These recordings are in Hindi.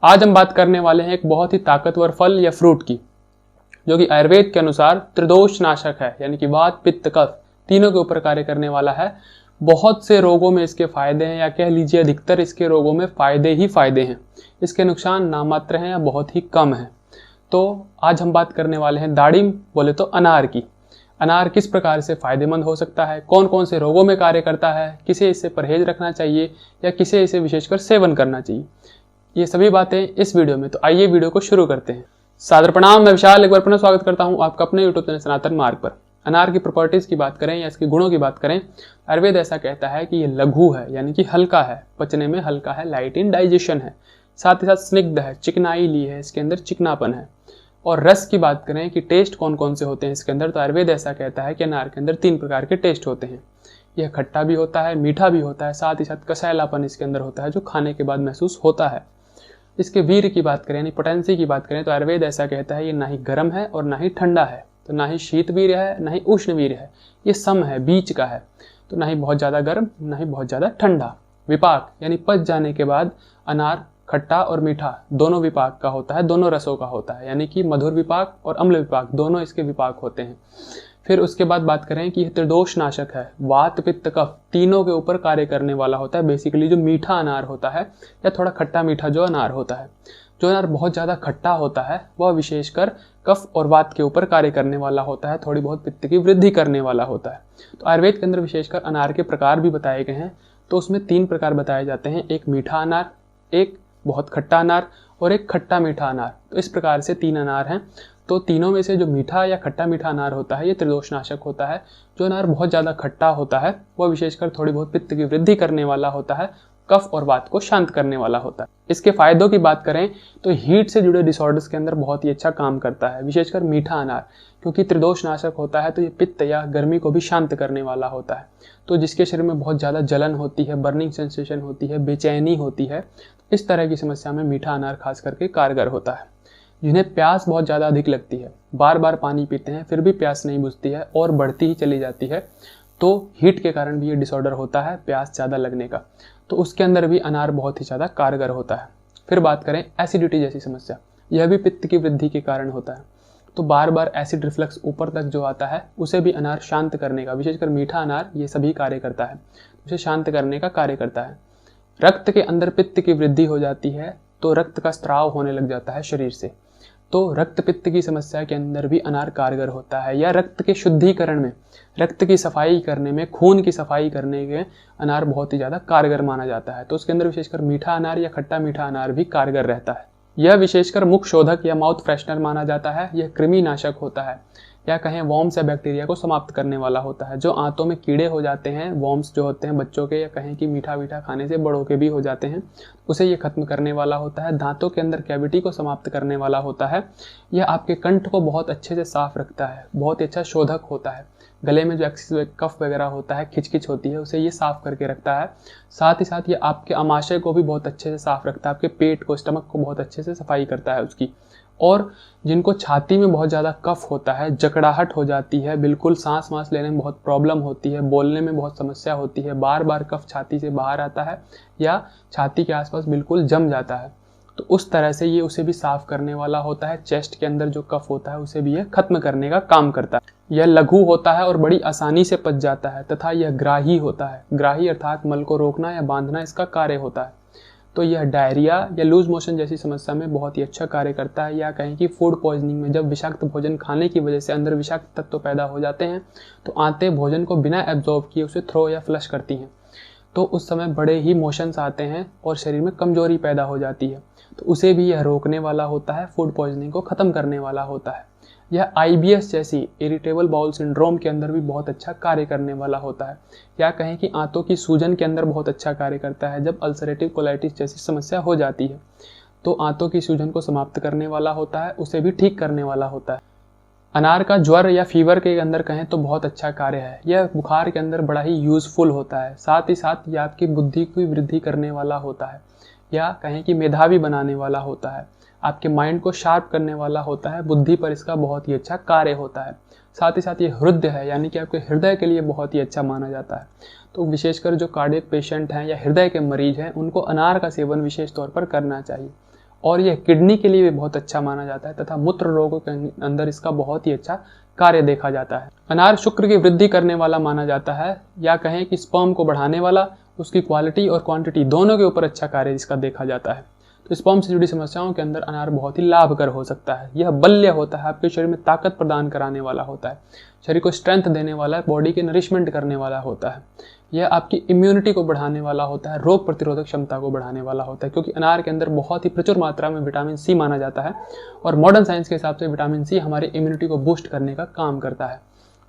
आज हम बात करने वाले हैं एक बहुत ही ताकतवर फल या फ्रूट की, जो कि आयुर्वेद के अनुसार त्रिदोष नाशक है, यानी कि वात पित्त कफ तीनों के ऊपर कार्य करने वाला है। बहुत से रोगों में इसके फायदे हैं, या कह लीजिए अधिकतर इसके रोगों में फायदे ही फायदे हैं। इसके नुकसान नामात्र हैं या बहुत ही कम हैं। तो आज हम बात करने वाले हैं दाड़िम बोले तो अनार की। अनार किस प्रकार से फायदेमंद हो सकता है, कौन कौन से रोगों में कार्य करता है, किसे इससे परहेज रखना चाहिए या किसे इसे विशेषकर सेवन करना चाहिए, ये सभी बातें इस वीडियो में। तो आइए वीडियो को शुरू करते हैं। सादर प्रणाम, मैं विशाल एक बार पुनः स्वागत करता हूं आपका अपने यूट्यूब चैनल सनातन मार्ग पर। अनार की प्रॉपर्टीज की बात करें या इसके गुणों की बात करें, आयुर्वेद ऐसा कहता है कि ये लघु है, यानी कि हल्का है, पचने में हल्का है, लाइट इन डाइजेशन है, साथ ही साथ स्निग्ध है, चिकनाई ली है, इसके अंदर चिकनापन है। और रस की बात करें कि टेस्ट कौन कौन से होते हैं इसके अंदर, तो आयुर्वेद ऐसा कहता है कि अनार के अंदर 3 प्रकार के टेस्ट होते हैं। यह खट्टा भी होता है, मीठा भी होता है, साथ ही साथ कसैलापन इसके अंदर होता है जो खाने के बाद महसूस होता है। इसके वीर की बात करें यानी पोटेंसी की बात करें, तो आयुर्वेद ऐसा कहता है ये ना ही गर्म है और ना ही ठंडा है, तो ना ही शीत वीर है ना ही उष्ण वीर है, ये सम है, बीच का है। तो ना ही बहुत ज़्यादा गर्म ना ही बहुत ज़्यादा ठंडा। विपाक यानी पच जाने के बाद अनार खट्टा और मीठा दोनों विपाक का होता है, दोनों रसों का होता है, यानी कि मधुर विपाक और अम्ल विपाक दोनों इसके विपाक होते हैं। फिर उसके बाद बात करें कि यह त्रिदोष नाशक है, वात पित्त कफ तीनों के ऊपर कार्य करने वाला होता है। बेसिकली जो मीठा अनार होता है या थोड़ा खट्टा मीठा जो अनार होता है, जो अनार बहुत ज़्यादा खट्टा होता है वह विशेषकर कफ और वात के ऊपर कार्य करने वाला होता है, थोड़ी बहुत पित्त की वृद्धि करने वाला होता है। तो आयुर्वेद के अंदर विशेषकर अनार के प्रकार भी बताए गए हैं। तो उसमें 3 प्रकार बताए जाते हैं, एक मीठा अनार, एक बहुत खट्टा अनार और एक खट्टा मीठा अनार। तो इस प्रकार से 3 अनार हैं। तो तीनों में से जो मीठा या खट्टा मीठा अनार होता है ये त्रिदोषनाशक होता है। जो अनार बहुत ज़्यादा खट्टा होता है वह विशेषकर थोड़ी बहुत पित्त की वृद्धि करने वाला होता है, कफ और वात को शांत करने वाला होता है। इसके फायदों की बात करें तो हीट से जुड़े डिसऑर्डर्स के अंदर बहुत ही अच्छा काम करता है, विशेषकर मीठा अनार, क्योंकि त्रिदोषनाशक होता है तो ये पित्त या गर्मी को भी शांत करने वाला होता है। तो जिसके शरीर में बहुत ज़्यादा जलन होती है, बर्निंग सेंसेशन होती है, बेचैनी होती है, इस तरह की समस्या में मीठा अनार खास करके कारगर होता है। जिन्हें प्यास बहुत ज़्यादा अधिक लगती है, बार बार पानी पीते हैं फिर भी प्यास नहीं बुझती है और बढ़ती ही चली जाती है, तो हीट के कारण भी ये डिसऑर्डर होता है प्यास ज़्यादा लगने का, तो उसके अंदर भी अनार बहुत ही ज़्यादा कारगर होता है। फिर बात करें एसिडिटी जैसी समस्या, यह भी पित्त की वृद्धि के कारण होता है। तो बार बार एसिड रिफ्लक्स ऊपर तक जो आता है उसे भी अनार शांत करने का, विशेषकर मीठा अनार ये सभी कार्य करता है, उसे शांत करने का कार्य करता है। रक्त के अंदर पित्त की वृद्धि हो जाती है तो रक्त का स्त्राव होने लग जाता है शरीर से, तो रक्त पित्त की समस्या के अंदर भी अनार कारगर होता है। या रक्त के शुद्धिकरण में, रक्त की सफाई करने में, खून की सफाई करने में अनार बहुत ही ज़्यादा कारगर माना जाता है। तो उसके अंदर विशेषकर मीठा अनार या खट्टा मीठा अनार भी कारगर रहता है। यह विशेषकर मुख शोधक या माउथ फ्रेशनर माना जाता है। यह कृमि नाशक होता है, या कहें वॉर्म्स या बैक्टीरिया को समाप्त करने वाला होता है। जो आंतों में कीड़े हो जाते हैं, वॉर्म्स जो होते हैं बच्चों के, या कहें कि मीठा मीठा खाने से बड़ों के भी हो जाते हैं, उसे ये खत्म करने वाला होता है। दांतों के अंदर कैविटी को समाप्त करने वाला होता है। यह आपके कंठ को बहुत अच्छे से साफ रखता है, बहुत ही अच्छा शोधक होता है। गले में जो एक्सेस कफ वगैरह होता है, खिचखिच होती है, उसे ये साफ करके रखता है। साथ ही साथ ये आपके आमाशय को भी बहुत अच्छे से साफ रखता है, आपके पेट को, स्टमक को बहुत अच्छे से सफाई करता है उसकी। और जिनको छाती में बहुत ज़्यादा कफ होता है, जकड़ाहट हो जाती है, बिल्कुल सांस वांस लेने में बहुत प्रॉब्लम होती है, बोलने में बहुत समस्या होती है, बार बार कफ छाती से बाहर आता है या छाती के आसपास बिल्कुल जम जाता है, तो उस तरह से ये उसे भी साफ करने वाला होता है। चेस्ट के अंदर जो कफ होता है उसे भी यह खत्म करने का काम करता है। यह लघु होता है और बड़ी आसानी से पच जाता है, तथा यह ग्राही होता है। ग्राही अर्थात मल को रोकना या बांधना इसका कार्य होता है। तो यह डायरिया या लूज मोशन जैसी समस्या में बहुत ही अच्छा कार्य करता है। या कहें कि फूड पॉइजनिंग में, जब विषाक्त भोजन खाने की वजह से अंदर विषाक्त तत्व पैदा हो जाते हैं, तो आंतें भोजन को बिना एब्जॉर्ब किए उसे थ्रो या फ्लश करती हैं, तो उस समय बड़े ही मोशंस आते हैं और शरीर में कमजोरी पैदा हो जाती है, तो उसे भी यह रोकने वाला होता है, फूड पॉइजनिंग को ख़त्म करने वाला होता है। यह IBS जैसी इरिटेबल बाउल सिंड्रोम के अंदर भी बहुत अच्छा कार्य करने वाला होता है। या कहें कि आंतों की सूजन के अंदर बहुत अच्छा कार्य करता है। जब अल्सरेटिव कोलाइटिस जैसी समस्या हो जाती है तो आंतों की सूजन को समाप्त करने वाला होता है, उसे भी ठीक करने वाला होता है। अनार का ज्वर या फीवर के अंदर कहें तो बहुत अच्छा कार्य है। यह बुखार के अंदर बड़ा ही यूजफुल होता है। साथ ही साथ यह आपकी बुद्धि की वृद्धि करने वाला होता है, या कहें कि मेधावी बनाने वाला होता है, आपके माइंड को शार्प करने वाला होता है। बुद्धि पर इसका बहुत ही अच्छा कार्य होता है। साथ ही साथ ये हृदय है, यानी कि आपके हृदय के लिए बहुत ही अच्छा माना जाता है। तो विशेषकर जो कार्डियक पेशेंट हैं या हृदय के मरीज हैं, उनको अनार का सेवन विशेष तौर पर करना चाहिए। और यह किडनी के लिए भी बहुत अच्छा माना जाता है तथा मूत्र रोगों के अंदर इसका बहुत ही अच्छा कार्य देखा जाता है। अनार शुक्र की वृद्धि करने वाला माना जाता है, या कहें कि स्पर्म को बढ़ाने वाला, उसकी क्वालिटी और क्वांटिटी दोनों के ऊपर अच्छा कार्य इसका देखा जाता है। तो स्पर्म से जुड़ी समस्याओं के अंदर अनार बहुत ही लाभकर हो सकता है। यह बल्य होता है, आपके शरीर में ताकत प्रदान कराने वाला होता है, शरीर को स्ट्रेंथ देने वाला, बॉडी के नरिशमेंट करने वाला होता है। यह आपकी इम्यूनिटी को बढ़ाने वाला होता है, रोग प्रतिरोधक क्षमता को बढ़ाने वाला होता है, क्योंकि अनार के अंदर बहुत ही प्रचुर मात्रा में विटामिन सी माना जाता है और मॉडर्न साइंस के हिसाब से विटामिन सी हमारी इम्यूनिटी को बूस्ट करने का काम करता है।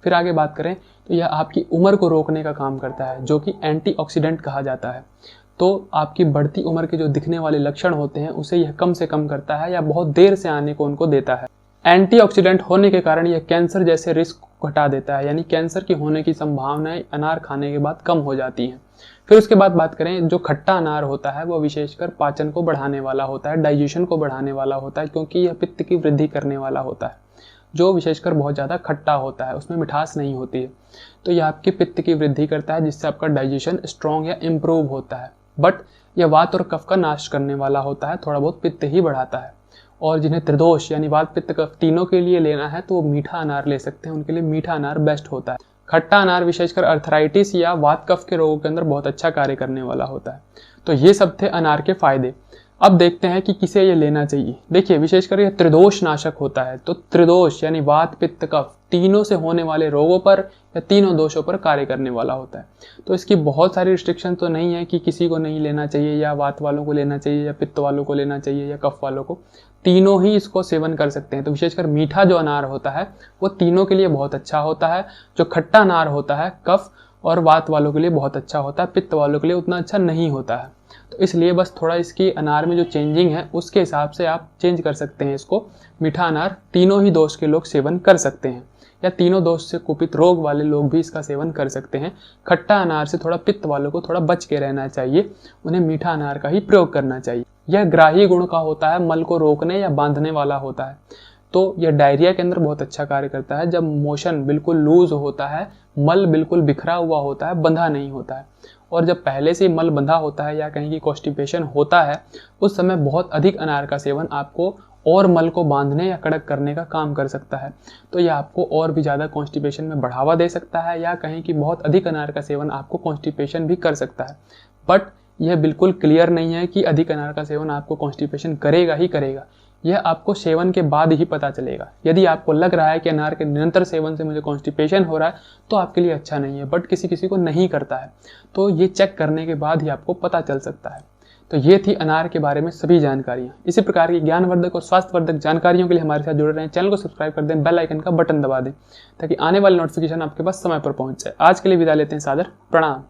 फिर आगे बात करें तो यह आपकी उम्र को रोकने का काम करता है, जो कि एंटीऑक्सीडेंट कहा जाता है। तो आपकी बढ़ती उम्र के जो दिखने वाले लक्षण होते हैं उसे यह कम से कम करता है या बहुत देर से आने को उनको देता है। एंटीऑक्सीडेंट होने के कारण यह कैंसर जैसे रिस्क को घटा देता है, यानी कैंसर की होने की संभावनाएं अनार खाने के बाद कम हो जाती हैं। फिर उसके बाद बात करें, जो खट्टा अनार होता है वो विशेषकर पाचन को बढ़ाने वाला होता है, डाइजेशन को बढ़ाने वाला होता है, क्योंकि यह पित्त की वृद्धि करने वाला होता है, जो विशेषकर बहुत ज़्यादा खट्टा होता है, उसमें मिठास नहीं होती है। तो यह आपके पित्त की वृद्धि करता है, जिससे आपका डाइजेशन स्ट्रॉन्ग या इम्प्रूव होता है। बट यह वात और कफ का नाश करने वाला होता है, थोड़ा बहुत पित्त ही बढ़ाता है। और जिन्हें त्रिदोष यानी वात पित्त कफ तीनों के लिए लेना है तो वो मीठा अनार ले सकते हैं, उनके लिए मीठा अनार बेस्ट होता है। खट्टा अनार विशेषकर अर्थराइटिस या वात कफ के रोगों के अंदर बहुत अच्छा कार्य करने वाला होता है। तो ये सब थे अनार के फायदे। अब देखते हैं कि किसे ये लेना चाहिए। देखिए, विशेषकर यह त्रिदोष नाशक होता है, तो त्रिदोष यानी वात पित्त कफ तीनों से होने वाले रोगों पर या तीनों दोषों पर कार्य करने वाला होता है। तो इसकी बहुत सारी रिस्ट्रिक्शन तो नहीं है कि किसी को नहीं लेना चाहिए, या वात वालों को लेना चाहिए, या पित्त वालों को लेना चाहिए, या कफ वालों को, तीनों ही इसको सेवन कर सकते हैं। तो विशेषकर मीठा जो अनार होता है वो तीनों के लिए बहुत अच्छा होता है। जो खट्टा अनार होता है कफ और वात वालों के लिए बहुत अच्छा होता है, पित्त वालों के लिए उतना अच्छा नहीं होता है। तो इसलिए बस थोड़ा इसकी अनार में जो चेंजिंग है उसके हिसाब से आप चेंज कर सकते हैं इसको। मीठा अनार तीनों ही दोष के लोग सेवन कर सकते हैं, या तीनों दोष से कुपित रोग वाले लोग भी इसका सेवन कर सकते हैं। खट्टा अनार से थोड़ा पित्त वालों को थोड़ा बच के रहना चाहिए, उन्हें मीठा अनार का ही प्रयोग करना चाहिए। यह ग्राही गुण का होता है, मल को रोकने या बांधने वाला होता है। तो यह डायरिया के अंदर बहुत अच्छा कार्य करता है। जब मोशन बिल्कुल लूज होता है, मल बिल्कुल बिखरा हुआ होता है, बंधा नहीं होता है, और जब पहले से मल बंधा होता है या कहीं की कॉन्स्टिपेशन होता है, उस समय बहुत अधिक अनार का सेवन आपको और मल को बांधने या कड़क करने का काम कर सकता है। तो यह आपको और भी ज़्यादा कॉन्स्टिपेशन में बढ़ावा दे सकता है, या कहीं कि बहुत अधिक अनार का सेवन आपको कॉन्स्टिपेशन भी कर सकता है। बट यह बिल्कुल क्लियर नहीं है कि अधिक अनार का सेवन आपको कॉन्स्टिपेशन करेगा ही करेगा। यह आपको सेवन के बाद ही पता चलेगा। यदि आपको लग रहा है कि अनार के निरंतर सेवन से मुझे कॉन्स्टिपेशन हो रहा है तो आपके लिए अच्छा नहीं है, बट किसी किसी को नहीं करता है, तो ये चेक करने के बाद ही आपको पता चल सकता है। तो ये थी अनार के बारे में सभी जानकारियाँ। इसी प्रकार की ज्ञानवर्धक और स्वास्थ्यवर्धक जानकारियों के लिए हमारे साथ जुड़े रहें। चैनल को सब्सक्राइब कर दें, बेल आइकन का बटन दबा दें, ताकि आने वाली नोटिफिकेशन आपके पास समय पर पहुंच जाए। आज के लिए विदा लेते हैं, सादर प्रणाम।